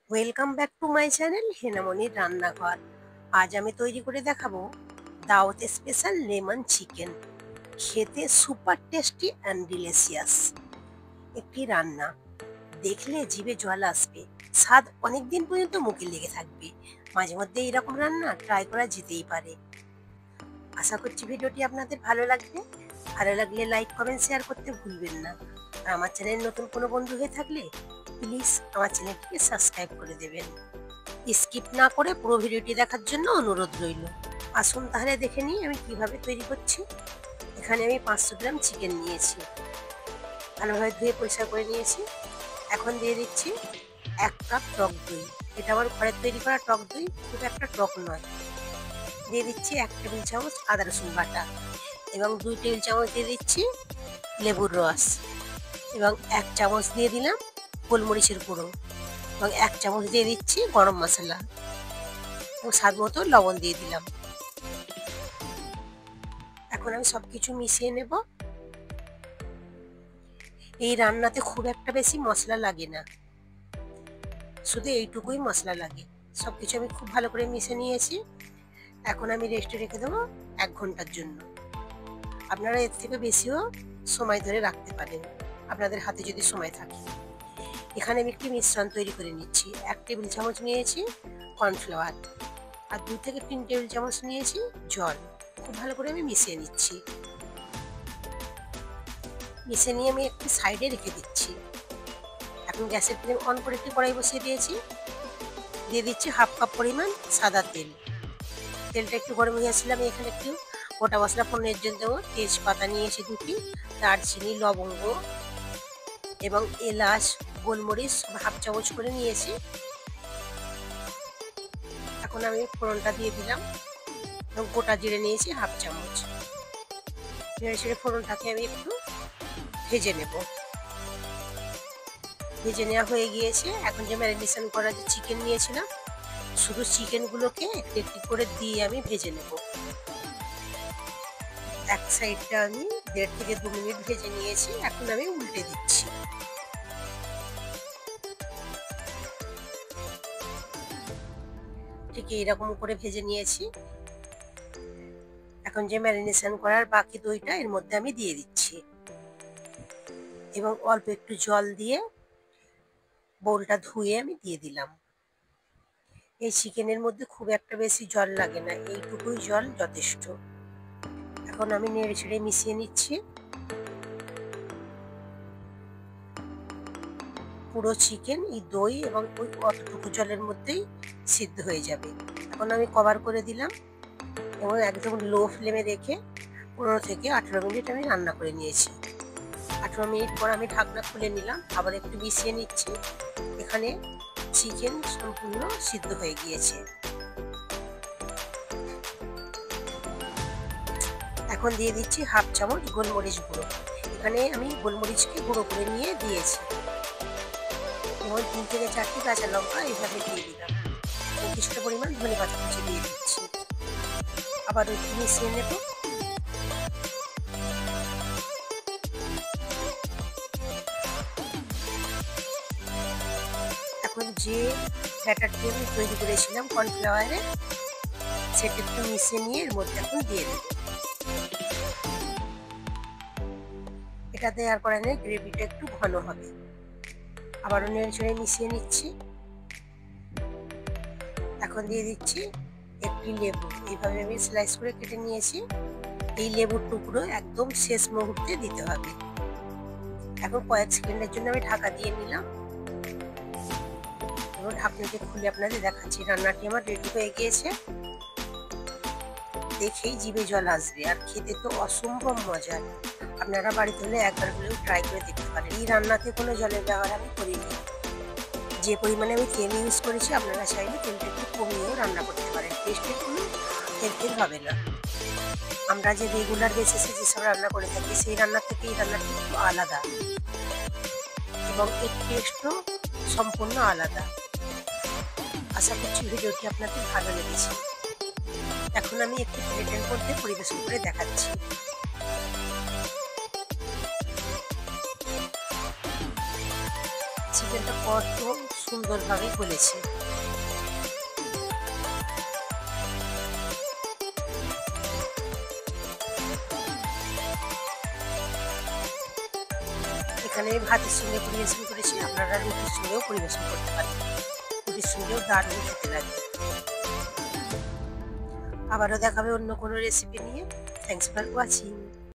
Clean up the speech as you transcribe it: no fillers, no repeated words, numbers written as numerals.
Welcome back to my channel হেনামনির রান্নাঘর। আজ আমি তৈরি করে দেখাবো দাওয়াত স্পেশাল লেমন চিকেন। খেতে সুপার টেস্টি অ্যান্ড ডিলিশিয়াস একটি রান্না। দেখলে জিভে জল আসবে, স্বাদ অনেক দিন পর্যন্ত মুখে লেগে থাকবে। মাঝে মধ্যে এরকম রান্না ট্রাই করা যেতেই পারে। আশা করছি ভিডিওটি আপনাদের ভালো লাগবে। ভালো লাগলে লাইক কমেন্ট শেয়ার করতে ভুলবেন না। আর আমার চ্যানেল নতুন কোনো বন্ধু হয়ে থাকলে প্লিজ আমার চ্যানেলটিকে সাবস্ক্রাইব করে দেবেন। স্কিপ না করে পুরো ভিডিওটি দেখার জন্য অনুরোধ রইল। আসুন তাহলে দেখে নিই আমি কিভাবে তৈরি করছি। এখানে আমি 500 গ্রাম চিকেন নিয়েছি, ভালোভাবে ধুয়ে পরিষ্কার করে নিয়েছি। এখন দিয়ে দিচ্ছি 1 কাপ টক দই। এটা আমার ঘরের তৈরি করা টক দই, খুব একটা টক নয়। দিয়ে দিচ্ছি 1 টেবিল চামচ আদা রসুন বাটা এবং 2 টেবিল চামচ দিয়ে দিচ্ছি লেবুর রস এবং 1 চামচ দিয়ে দিলাম গোলমরিচের গুঁড়ো এবং 1 চামচ দিয়ে দিচ্ছি গরম মশলা এবং স্বাদ মতো লবণ দিয়ে দিলাম। এখন আমি সবকিছু মিশিয়ে নেব। এই রান্নাতে খুব একটা বেশি মশলা লাগে না, শুধু এইটুকুই মশলা লাগে। সবকিছু আমি খুব ভালো করে মিশিয়ে নিয়েছি। এখন আমি রেস্টে রেখে দেবো 1 ঘন্টার জন্য। আপনারা এর থেকে বেশিও সময় ধরে রাখতে পারেন, আপনাদের হাতে যদি সময় থাকে। এখানে আমি একটি মিশ্রণ তৈরি করে নিচ্ছি। 1 টেবিল চামচ নিয়েছি কর্নফ্লাওয়ার আর 2 থেকে 3 টেবিল চামচ নিয়েছি জল। খুব ভালো করে আমি মিশিয়ে নিচ্ছি। মিশিয়ে নিয়ে আমি একটু সাইডে রেখে দিচ্ছি। এখন গ্যাসের ফ্লেম অন করে একটি কড়াই বসিয়ে দিয়েছি। দিয়ে দিচ্ছি 1/2 কাপ পরিমাণ সাদা তেল। তেলটা একটু গরম হয়ে আসলে আমি এখানে একটু গোটা মশলা ফোড়নের জন্য দেবো। তেজপাতা নিয়েছি 2টি, দারচিনি, লবঙ্গ এবং এলাচ, গোলমরিচ 1/2 চামচ করে নিয়েছি। এখন আমি ফোড়নটা দিয়ে দিলাম এবং গোটা জিরে নিয়েছি 1/2 চামচ। নেড়ে ছেড়ে ফোড়নটাকে আমি একটু ভেজে নেব। ভেজে নেওয়া হয়ে গিয়েছে। এখন যে ম্যারিনেশন করা যে চিকেন নিয়েছিলাম, শুধু চিকেনগুলোকে একটু একটু করে দিয়ে আমি ভেজে নেব। এক সাইডটা আমি 1.5 থেকে 2 মিনিট ভেজে নিয়েছি। এখন আমি উল্টে দিচ্ছি। ঠিক এইরকম করে ভেজে নিয়েছি। এখন যে ম্যারিনেশন করার বাকি দইটা এর মধ্যে আমি দিয়ে দিচ্ছি এবং অল্প একটু জল দিয়ে বোলটা ধুয়ে আমি দিয়ে দিলাম। এই চিকেনের মধ্যে খুব একটা বেশি জল লাগে না, এইটুকুই জল যথেষ্ট। এখন আমি নেড়ে ছেড়ে মিশিয়ে নিচ্ছি। পুরো চিকেন এই দই এবং ওই অতটুকু জলের মধ্যেই সিদ্ধ হয়ে যাবে। এখন আমি কভার করে দিলাম এবং একদম লো ফ্লেমে রেখে 15 থেকে 18 মিনিট আমি রান্না করে নিয়েছি। 18 মিনিট পর আমি ঢাকনা খুলে নিলাম, আবার একটু মিশিয়ে নিচ্ছি। এখানে চিকেন সম্পূর্ণ সিদ্ধ হয়ে গিয়েছে। এখন দিয়ে দিচ্ছি 1/2 চামচ গোলমরিচ গুঁড়ো। এখানে আমি গোলমরিচকে গুঁড়ো করে নিয়ে দিয়েছি এবং 3 থেকে 4টি কাঁচা লঙ্কা এইভাবে দিয়ে দিলাম এবং কিছুটা পরিমাণ ধনেপাতা কুচি দিয়ে দিচ্ছি। আবার একটু মিশিয়ে নেব। এখন যে ব্যাটারটি আমি তৈরি করেছিলাম কর্নফ্লাওয়ারে, সেটা একটু মিশিয়ে নিয়ে এর মধ্যে এখন দিয়ে দেব। এটা দেওয়ার কারণে গ্রেভিটা একটু ঘন হবে। আবারও নেড়ে চেড়ে মিশিয়ে নিচ্ছি। এখন দিয়ে দিচ্ছি একটি লেবু, এইভাবে আমি স্লাইস করে কেটে নিয়েছি। এই লেবুর টুকরো একদম শেষ মুহূর্তে দিতে হবে। এখন কয়েক সেকেন্ডের জন্য আমি ঢাকা দিয়ে নিলাম এবং ঢাকনাটি খুলে আপনাদের দেখাচ্ছি। রান্নাটি আমার রেডি হয়ে গিয়েছে। দেখেই জিভে জল আসবে আর খেতে তো অসম্ভব মজার। আপনারা বাড়িতে হলে একবার হলেও ট্রাই করে দেখতে পারেন। এই রান্নাতে কোনো জলের ব্যবহার আমি করিনি। যে পরিমাণে আমি তেল ইউজ করেছি, আপনারা চাইলে তেলটা একটু কমিয়েও রান্না করতে পারেন। টেস্টে কোনো তেল হবে না। আমরা যে রেগুলার বেসিসে যেসব রান্না করে থাকি, সেই রান্নার থেকে এই রান্নাটি একটু আলাদা এবং এর টেস্টও সম্পূর্ণ আলাদা। আশা করছি ভিডিওটি আপনাদের ভালো লেগেছে। এখন আমি একটি প্লেটের মধ্যে পরিবেশন করে দেখাচ্ছি। চিকেনটা কত সুন্দরভাবে গলেছে। এখানে আমি ভাতের সঙ্গে পরিবেশন করেছি, আপনারা রুটির সঙ্গেও পরিবেশন করতে পারেন। রুটির সঙ্গেও দারুণ খেতে লাগে। আবারও দেখাবে অন্য কোনো রেসিপি নিয়ে। Thanks for watching.